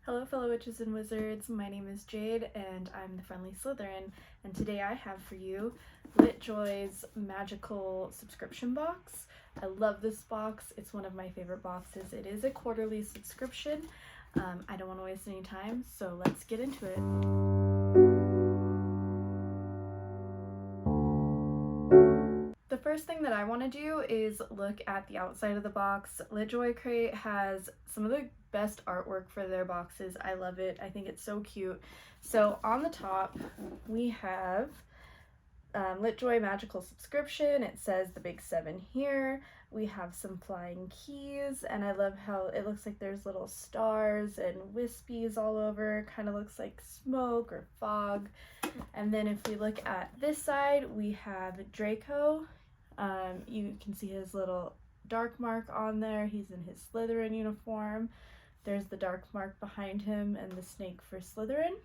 Hello fellow witches and wizards, my name is Jade and I'm the Friendly Slytherin, and today I have for you Litjoy's Magical Subscription Box. I love this box, it's one of my favorite boxes. It is a quarterly subscription. I don't want to waste any time, so let's get into it. The first thing that I want to do is look at the outside of the box. Litjoy Crate has some of the best artwork for their boxes. I love it. I think it's so cute. So on the top we have Litjoy Magical Subscription. It says the big 7 here. We have some flying keys, and I love how it looks like there's little stars and wispies all over. Kind of looks like smoke or fog. And then if we look at this side, we have Draco. You can see his little dark mark on there. He's in his Slytherin uniform. There's the dark mark behind him and the snake for Slytherin.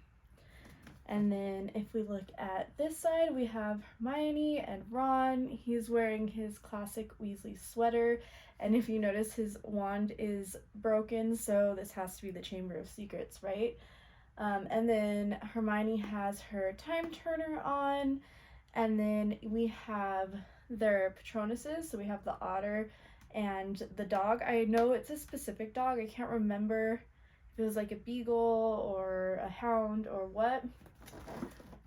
And then if we look at this side, we have Hermione and Ron. He's wearing his classic Weasley sweater. And if you notice, his wand is broken, so this has to be the Chamber of Secrets, right? And then Hermione has her time turner on. And then we have their Patronuses. So we have the otter and the dog. I know it's a specific dog. I can't remember if it was like a beagle or a hound or what.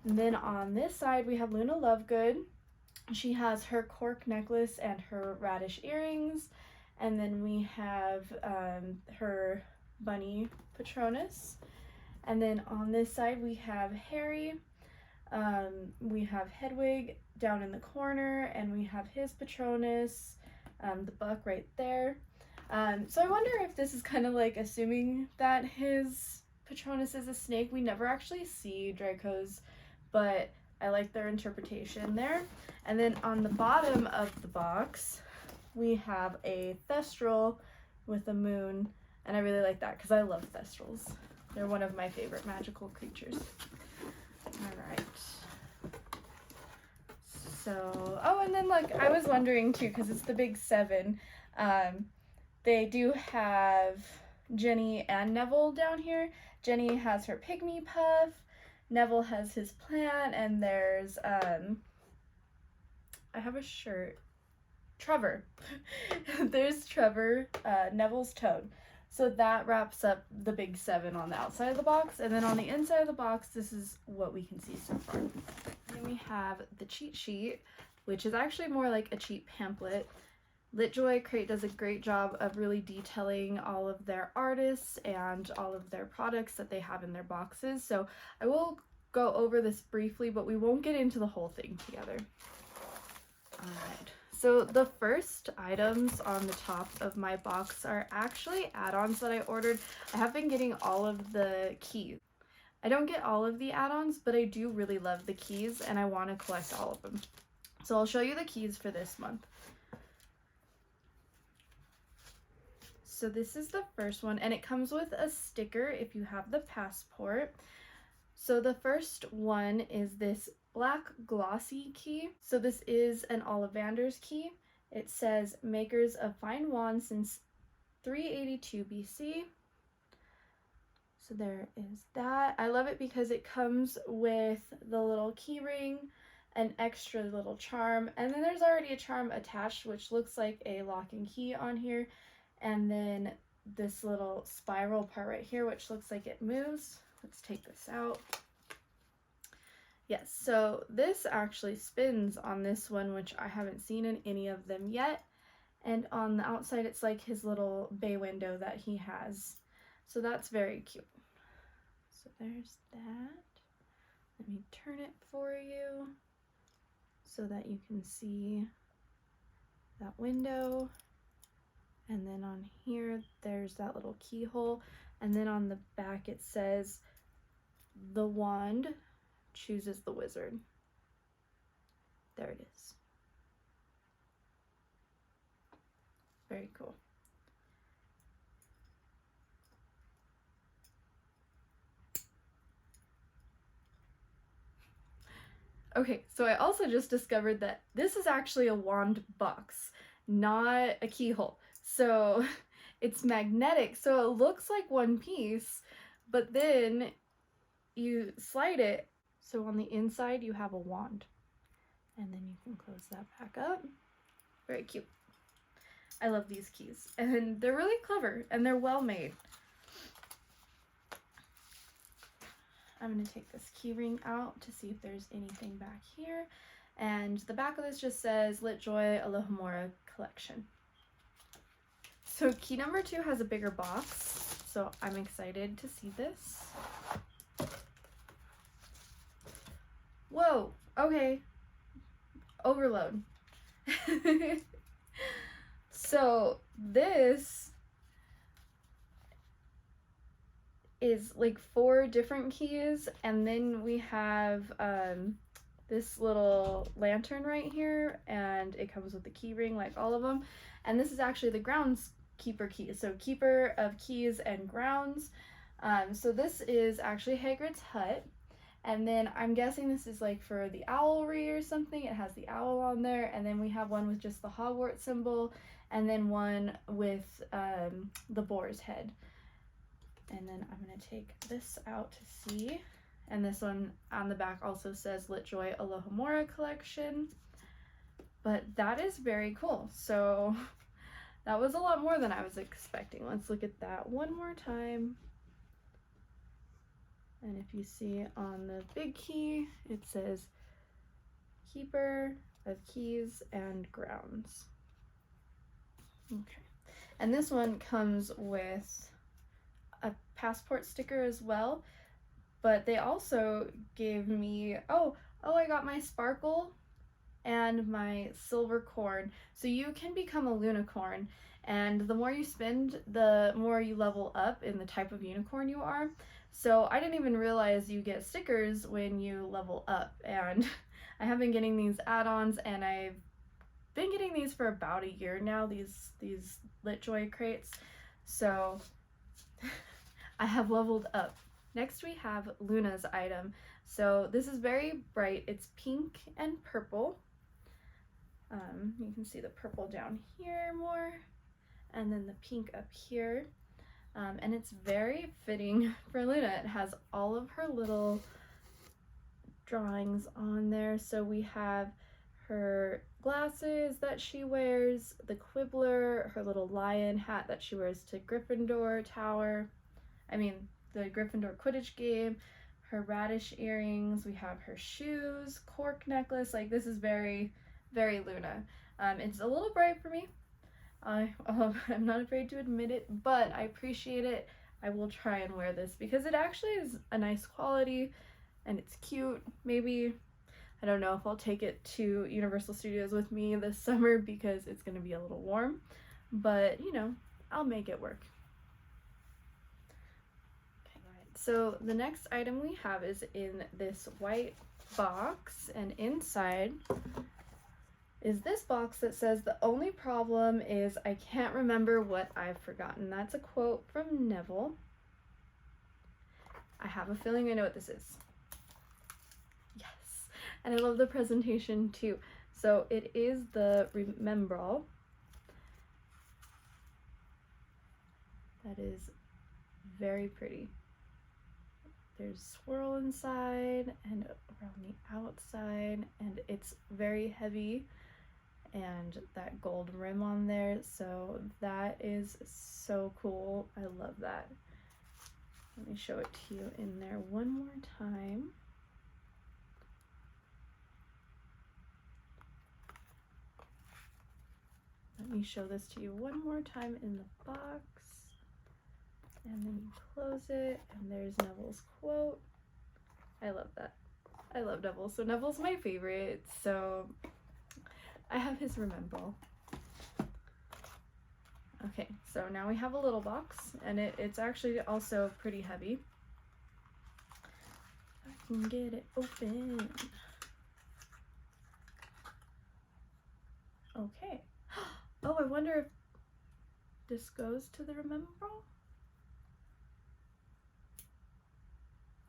And then on this side we have Luna Lovegood. She has her cork necklace and her radish earrings. And then we have her bunny Patronus. And then on this side we have Harry. We have Hedwig down in the corner, and we have his Patronus, the buck right there. So I wonder if this is kind of like assuming that his Patronus is a snake. We never actually see Draco's, but I like their interpretation there. And then on the bottom of the box, we have a Thestral with a moon, and I really like that because I love Thestrals. They're one of my favorite magical creatures. Alright. So, oh, and then like I was wondering too, because it's the big 7, they do have Jenny and Neville down here. Jenny has her pygmy puff, Neville has his plant, and there's I have a shirt, Trevor. There's Trevor, Neville's toad. So that wraps up the big 7 on the outside of the box, and then on the inside of the box, this is what we can see so far. Then we have the cheat sheet, which is actually more like a cheat pamphlet. Litjoy Crate does a great job of really detailing all of their artists and all of their products that they have in their boxes. So I will go over this briefly, but we won't get into the whole thing together. Alright. So the first items on the top of my box are actually add-ons that I ordered. I have been getting all of the keys. I don't get all of the add-ons, but I do really love the keys and I want to collect all of them. So I'll show you the keys for this month. So this is the first one, and it comes with a sticker if you have the passport. So the first one is this black glossy key. So this is an Ollivander's key. It says makers of fine wands since 382 BC. So there is that. I love it because it comes with the little key ring, an extra little charm, and then there's already a charm attached which looks like a lock and key on here, and then this little spiral part right here which looks like it moves. Let's take this out. Yes, so this actually spins on this one, which I haven't seen in any of them yet. And on the outside, it's like his little bay window that he has. So that's very cute. So there's that. Let me turn it for you so that you can see that window. And then on here, there's that little keyhole. And then on the back, it says the wand chooses the wizard. There it is. Very cool. Okay, so I also just discovered that this is actually a wand box, not a keyhole. So it's magnetic, so it looks like one piece, but then you slide it, so on the inside you have a wand, and then you can close that back up. Very cute. I love these keys, and they're really clever and they're well made. I'm going to take this key ring out to see if there's anything back here, and the back of this just says Litjoy Alohomora Collection. So key number 2 has a bigger box, so I'm excited to see this. Whoa, okay, overload. So this is like 4 different keys, and then we have this little lantern right here, and it comes with the key ring like all of them, and this is actually the groundskeeper key, so keeper of keys and grounds. So this is actually Hagrid's hut, and then I'm guessing this is like for the owlry or something. It has the owl on there, and then we have one with just the Hogwarts symbol, and then one with the boar's head. And then I'm going to take this out to see, and this one on the back also says Litjoy Alohomora Collection, but that is very cool. So that was a lot more than I was expecting. Let's look at that one more time. And if you see on the big key, it says Keeper of Keys and Grounds. Okay, and this one comes with a passport sticker as well, but they also gave me, oh, I got my sparkle and my silver corn. So you can become a unicorn, and the more you spend, the more you level up in the type of unicorn you are. So I didn't even realize you get stickers when you level up, and I have been getting these add-ons, and I've been getting these for about a year now, these Litjoy crates. So I have leveled up. Next we have Luna's item. So this is very bright. It's pink and purple. You can see the purple down here more, and then the pink up here. And it's very fitting for Luna. It has all of her little drawings on there. So we have her glasses that she wears, the Quibbler, her little lion hat that she wears to Gryffindor Tower. The Gryffindor Quidditch game, her radish earrings, we have her shoes, cork necklace. Like, this is very, very Luna. It's a little bright for me. I'm not afraid to admit it, but I appreciate it. I will try and wear this because it actually is a nice quality and it's cute. Maybe, I don't know if I'll take it to Universal Studios with me this summer because it's going to be a little warm, but you know, I'll make it work. So the next item we have is in this white box, and inside is this box that says, "The only problem is I can't remember what I've forgotten." That's a quote from Neville. I have a feeling I know what this is. Yes, and I love the presentation too. So it is the Remembrall. That is very pretty. There's swirl inside and around the outside, and it's very heavy, and that gold rim on there, so that is so cool. I love that. Let me show it to you in there one more time. Let me show this to you one more time in the box. And then you close it, and there's Neville's quote. I love that. I love Neville, so Neville's my favorite, so I have his Remembrall. Okay, so now we have a little box, and it's actually also pretty heavy. I can get it open. Okay. Oh, I wonder if this goes to the Remembrall?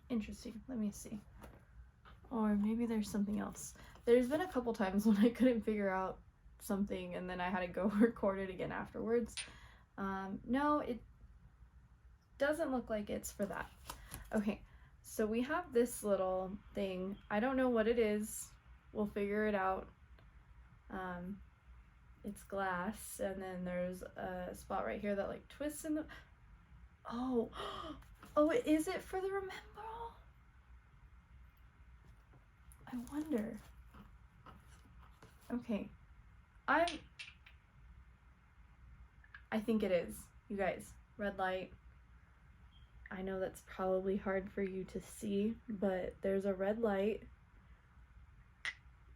Interesting. Let me see. Or maybe there's something else. There's been a couple times when I couldn't figure out something and then I had to go record it again afterwards. No, it doesn't look like it's for that. Okay, so we have this little thing. I don't know what it is. We'll figure it out. It's glass, and then there's a spot right here that like twists in the... Oh, oh, is it for the remember? I wonder. Okay, I think it is. You guys, red light. I know that's probably hard for you to see, but there's a red light,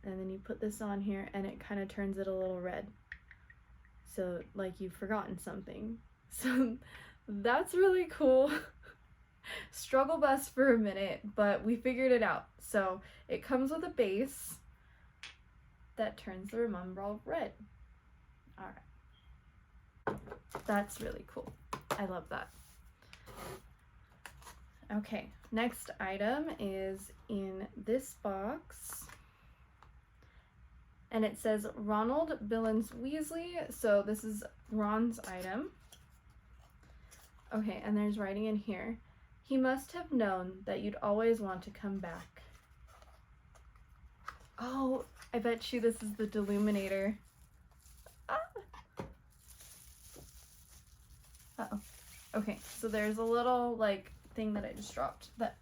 and then you put this on here and it kind of turns it a little red. So like you've forgotten something. So that's really cool. Struggle bus for a minute, but we figured it out. So it comes with a base that turns the remembrall red. All right. That's really cool. I love that. Okay, next item is in this box. And it says Ronald Billings Weasley. So this is Ron's item. Okay, and there's writing in here. He must have known that you'd always want to come back. Oh, I bet you this is the Deluminator. Ah! Uh-oh. Okay, so there's a little, like, thing that I just dropped that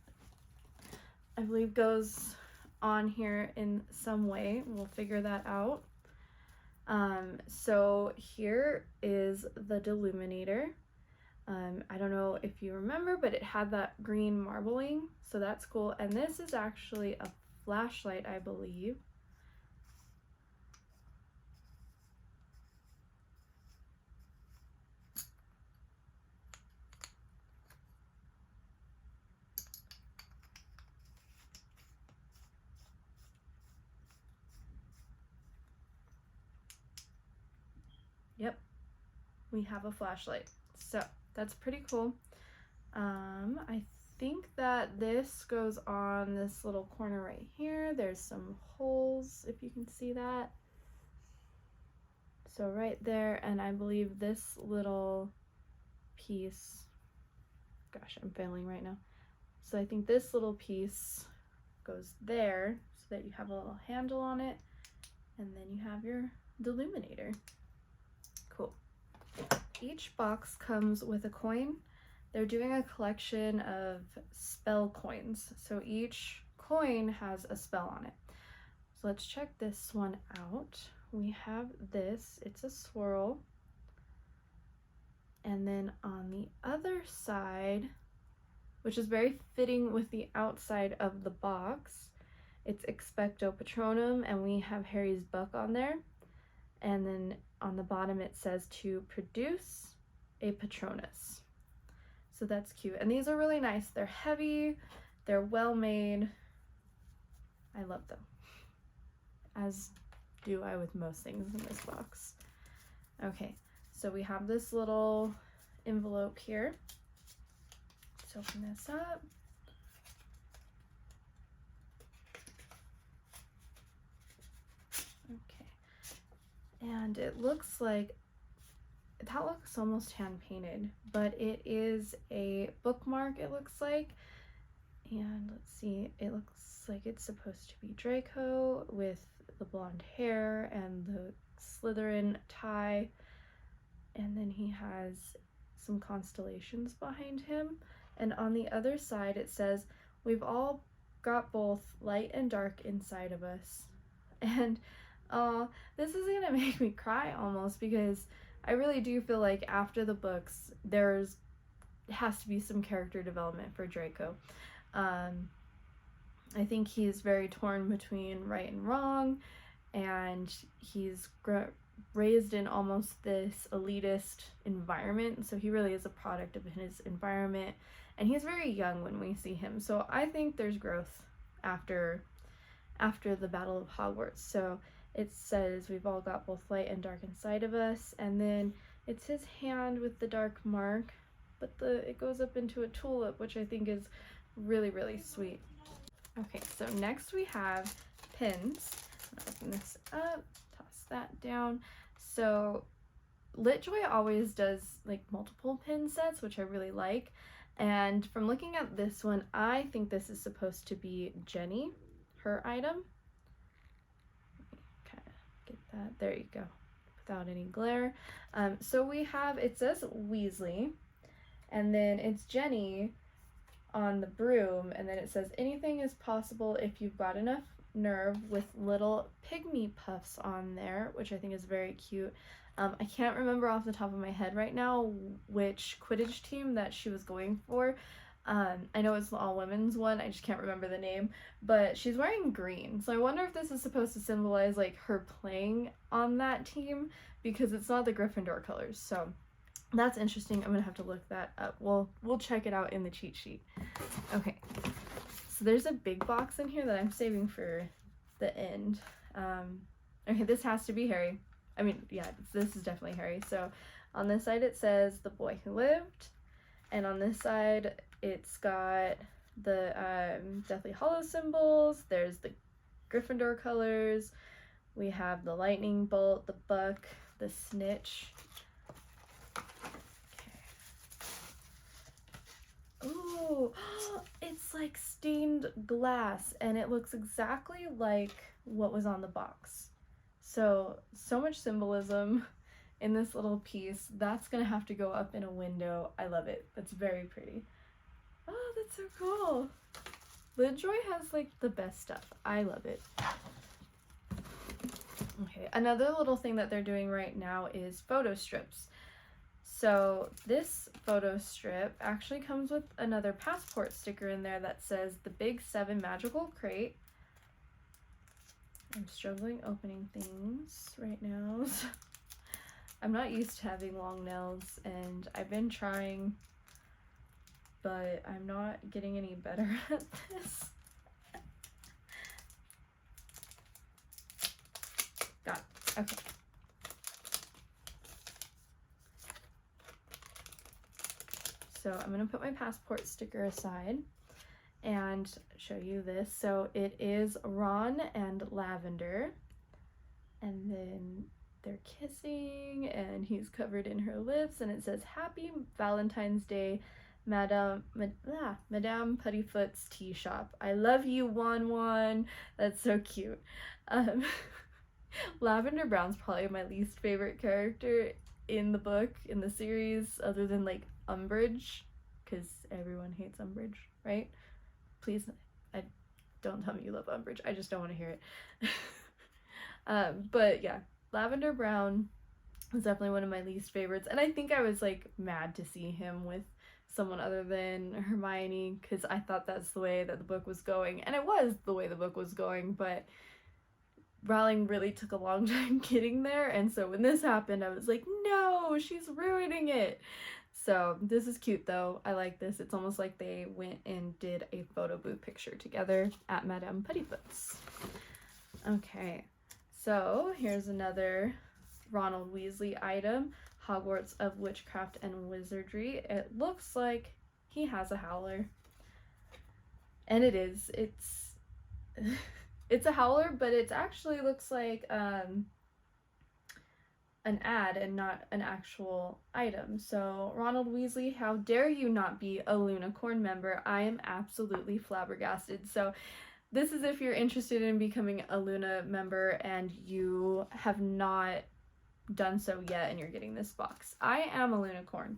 I believe goes on here in some way. We'll figure that out. So here is the Deluminator. I don't know if you remember, but it had that green marbling, so that's cool. And this is actually a flashlight, I believe. Yep, we have a flashlight. So that's pretty cool. I think that this goes on this little corner right here. There's some holes, if you can see that. So right there, and I believe this little piece, gosh, I'm failing right now. So I think this little piece goes there so that you have a little handle on it, and then you have your Deluminator. Cool. Each box comes with a coin. They're doing a collection of spell coins, so each coin has a spell on it. So let's check this one out. We have this, it's a swirl. And then on the other side, which is very fitting with the outside of the box, it's Expecto Patronum, and we have Harry's book on there. And then on the bottom it says to produce a Patronus. So that's cute. And these are really nice. They're heavy, they're well made. I love them. As do I with most things in this box. Okay, so we have this little envelope here. Let's open this up. Okay, and it looks like, that looks almost hand painted, but it is a bookmark, it looks like. And let's see, it looks like it's supposed to be Draco with the blonde hair and the Slytherin tie, and then he has some constellations behind him. And on the other side it says, we've all got both light and dark inside of us. And this is gonna make me cry almost, because I really do feel like after the books has to be some character development for Draco. I think he's very torn between right and wrong, and he's raised in almost this elitist environment, so he really is a product of his environment, and he's very young when we see him. So I think there's growth after the Battle of Hogwarts. So it says we've all got both light and dark inside of us, and then it's his hand with the dark mark, but it goes up into a tulip, which I think is really, really sweet. Okay, so next we have pins. I'll open this up, toss that down. So Litjoy always does like multiple pin sets, which I really like. And from looking at this one, I think this is supposed to be Jenny, her item. Kind of get that, there you go, without any glare. So we have, it says Weasley, and then it's Jenny on the broom, and then it says anything is possible if you've got enough nerve, with little pygmy puffs on there, which I think is very cute. I can't remember off the top of my head right now which Quidditch team that she was going for. I know it's the all women's one, I just can't remember the name, but she's wearing green, so I wonder if this is supposed to symbolize like her playing on that team, because it's not the Gryffindor colors. So that's interesting. I'm gonna have to look that up. We'll check it out in the cheat sheet. Okay, so there's a big box in here that I'm saving for the end. Okay, this has to be Harry. I mean, yeah, this is definitely Harry. So on this side it says The Boy Who Lived, and on this side it's got the Deathly Hallows symbols. There's the Gryffindor colors. We have the lightning bolt, the buck, the snitch. Okay. Ooh, it's like stained glass, and it looks exactly like what was on the box. So much symbolism in this little piece. That's gonna have to go up in a window. I love it. That's very pretty. Oh, that's so cool. Litjoy has like the best stuff. I love it. Okay, another little thing that they're doing right now is photo strips. So this photo strip actually comes with another passport sticker in there that says the Big 7 Magical Crate. I'm struggling opening things right now. I'm not used to having long nails, and I've been trying, but I'm not getting any better at this. Got it. Okay. So I'm gonna put my passport sticker aside and show you this. So it is Ron and Lavender, and then they're kissing, and he's covered in her lips, and it says Happy Valentine's Day, Madame Puttyfoot's tea shop. I love you, Wan. That's so cute. Lavender Brown's probably my least favorite character in the book, in the series, other than like Umbridge, because everyone hates Umbridge, right? Please, don't tell me you love Umbridge. I just don't want to hear it. But yeah, Lavender Brown is definitely one of my least favorites, and I think I was like mad to see him with someone other than Hermione, because I thought that's the way that the book was going, and it was the way the book was going, but Rowling really took a long time getting there, and so when this happened I was like, no, she's ruining it. So this is cute though. I like this. It's almost like they went and did a photo booth picture together at Madame Puttyfoot's. Okay, so here's another Ronald Weasley item, Hogwarts of Witchcraft and Wizardry. It looks like he has a howler. And it is. It's a howler, but it actually looks like an ad and not an actual item. So Ronald Weasley, how dare you not be a Lunicorn member? I am absolutely flabbergasted. So this is if you're interested in becoming a Luna member and you have not done so yet and you're getting this box. I am a Lunicorn.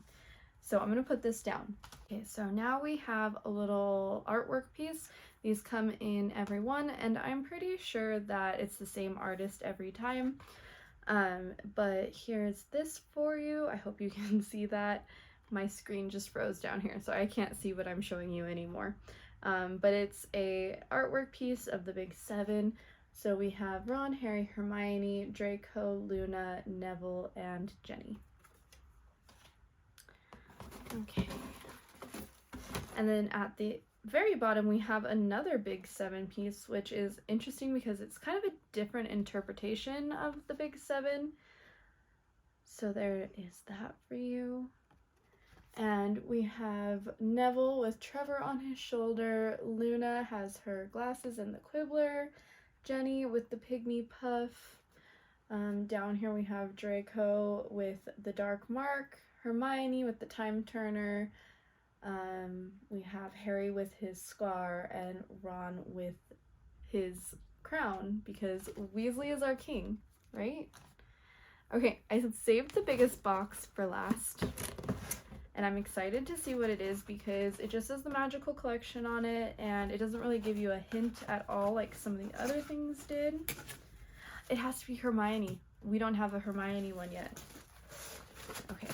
So I'm gonna put this down. Okay, so now we have a little artwork piece. These come in every one, and I'm pretty sure that it's the same artist every time. But here's this for you. I hope you can see that. My screen just froze down here, so I can't see what I'm showing you anymore. But it's a artwork piece of the Big 7. So we have Ron, Harry, Hermione, Draco, Luna, Neville, and Jenny. Okay. And then at the very bottom we have another Big 7 piece, which is interesting because it's kind of a different interpretation of the Big 7. So there is that for you. And we have Neville with Trevor on his shoulder. Luna has her glasses and the Quibbler. Jenny with the pygmy puff. Down here we have Draco with the dark mark. Hermione with the time turner. We have Harry with his scar and Ron with his crown because Weasley is our king, right? Okay, I saved the biggest box for last, and I'm excited to see what it is because it just says the magical collection on it, and it doesn't really give you a hint at all like some of the other things did. It has to be Hermione. We don't have a Hermione one yet. Okay.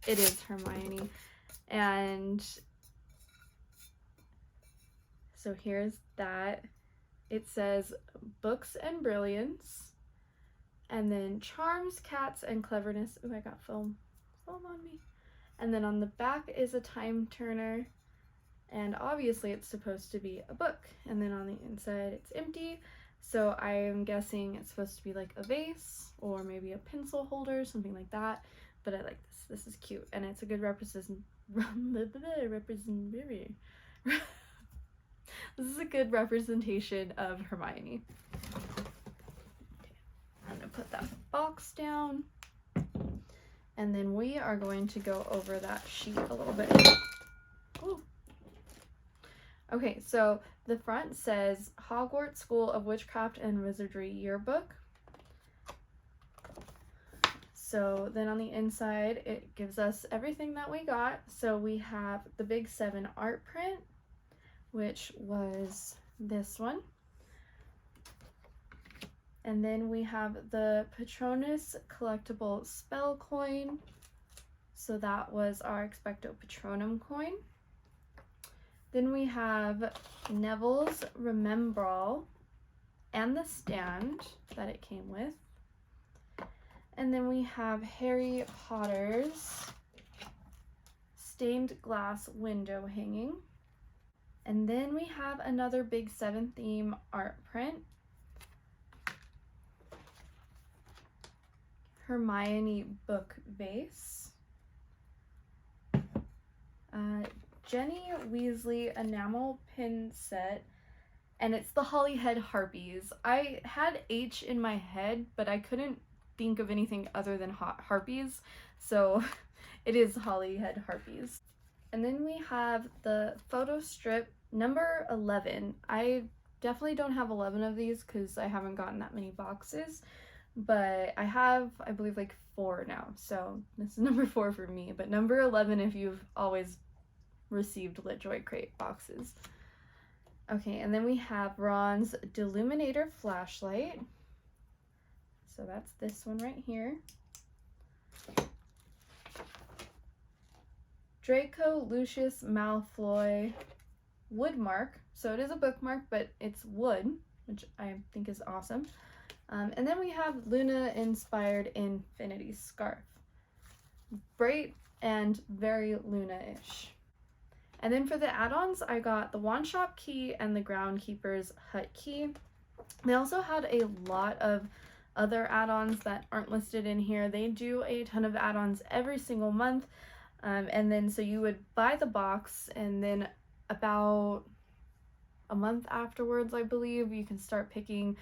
It is Hermione. And so here's that. It says books and brilliance, and then charms, cats, and cleverness. Oh, I got foam on me. And then on the back is a time turner, and obviously it's supposed to be a book. And then on the inside it's empty, so I am guessing it's supposed to be like a vase or maybe a pencil holder, something like that. But I like this. This is cute, and it's a good This is a good representation of Hermione. Okay, I'm gonna put that box down, and then we are going to go over that sheet a little bit. Ooh. Okay, so the front says Hogwarts School of Witchcraft and Wizardry Yearbook. So then on the inside, it gives us everything that we got. So we have the Big 7 art print, which was this one. And then we have the Patronus collectible spell coin. So that was our Expecto Patronum coin. Then we have Neville's Remembrall and the stand that it came with. And then we have Harry Potter's stained glass window hanging. And then we have another Big 7 theme art print. Hermione book base. Jenny Weasley enamel pin set. And it's the Hollyhead Harpies. I had H in my head, but I couldn't think of anything other than harpies, so it is Hollyhead Harpies. And then we have the photo strip number 11. I definitely don't have 11 of these because I haven't gotten that many boxes, but I have, I believe, like 4 now, so this is number 4 for me, but number 11 if you've always received Litjoy crate boxes. Okay, and then we have Ron's Deluminator flashlight. So that's this one right here. Draco Lucius Malfoy Woodmark. So it is a bookmark, but it's wood, which I think is awesome. And then we have Luna-inspired Infinity Scarf. Bright and very Luna-ish. And then for the add-ons, I got the Wand Shop key and the Groundkeeper's hut key. They also had a lot of other add-ons that aren't listed in here. They do a ton of add-ons every single month, and then so you would buy the box, and then about a month afterwards, I believe, you can start picking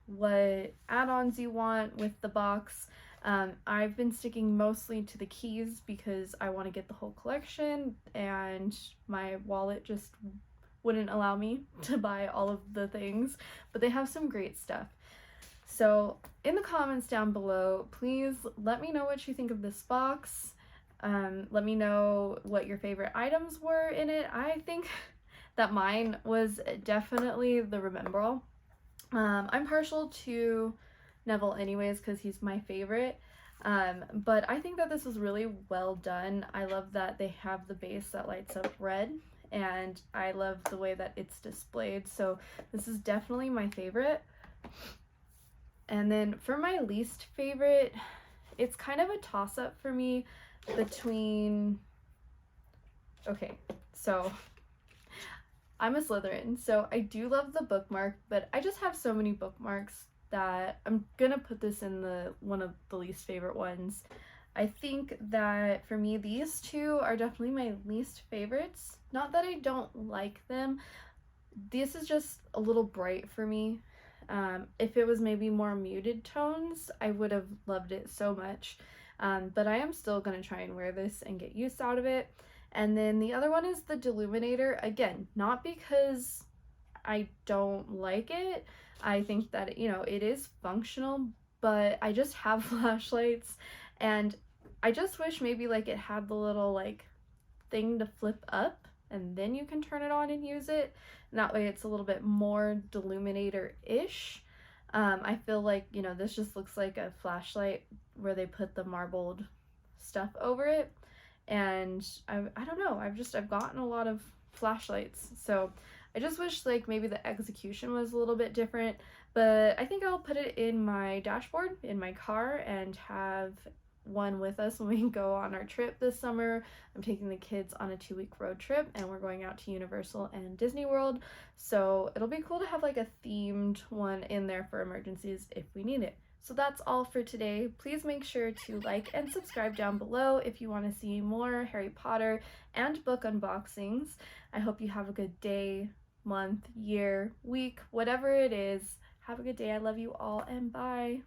what add-ons you want with the box. I've been sticking mostly to the keys because I want to get the whole collection, and my wallet just wouldn't allow me to buy all of the things, but they have some great stuff. So in the comments down below, please let me know what you think of this box. Let me know what your favorite items were in it. I think that mine was definitely the Remembrall. I'm partial to Neville anyways because he's my favorite, but I think that this was really well done. I love that they have the base that lights up red, and I love the way that it's displayed, so this is definitely my favorite. And then for my least favorite, it's kind of a toss-up for me between, okay, so I'm a Slytherin, so I do love the bookmark, but I just have so many bookmarks that I'm gonna put this in one of the least favorite ones. I think that for me, these two are definitely my least favorites. Not that I don't like them, this is just a little bright for me. If it was maybe more muted tones, I would have loved it so much. But I am still going to try and wear this and get use out of it. And then the other one is the Deluminator. Again, not because I don't like it. I think that, you know, it is functional, but I just have flashlights, and I just wish maybe like it had the little like thing to flip up and then you can turn it on and use it. And that way it's a little bit more Deluminator-ish. I feel like, you know, this just looks like a flashlight where they put the marbled stuff over it. And I don't know, I've gotten a lot of flashlights, so I just wish like maybe the execution was a little bit different. But I think I'll put it in my dashboard in my car and have one with us when we go on our trip this summer. I'm taking the kids on a 2-week road trip, and we're going out to Universal and Disney World, so it'll be cool to have like a themed one in there for emergencies if we need it. So that's all for today. Please make sure to like and subscribe down below if you want to see more Harry Potter and book unboxings. I hope you have a good day, month, year, week, whatever it is. Have a good day. I love you all, and bye.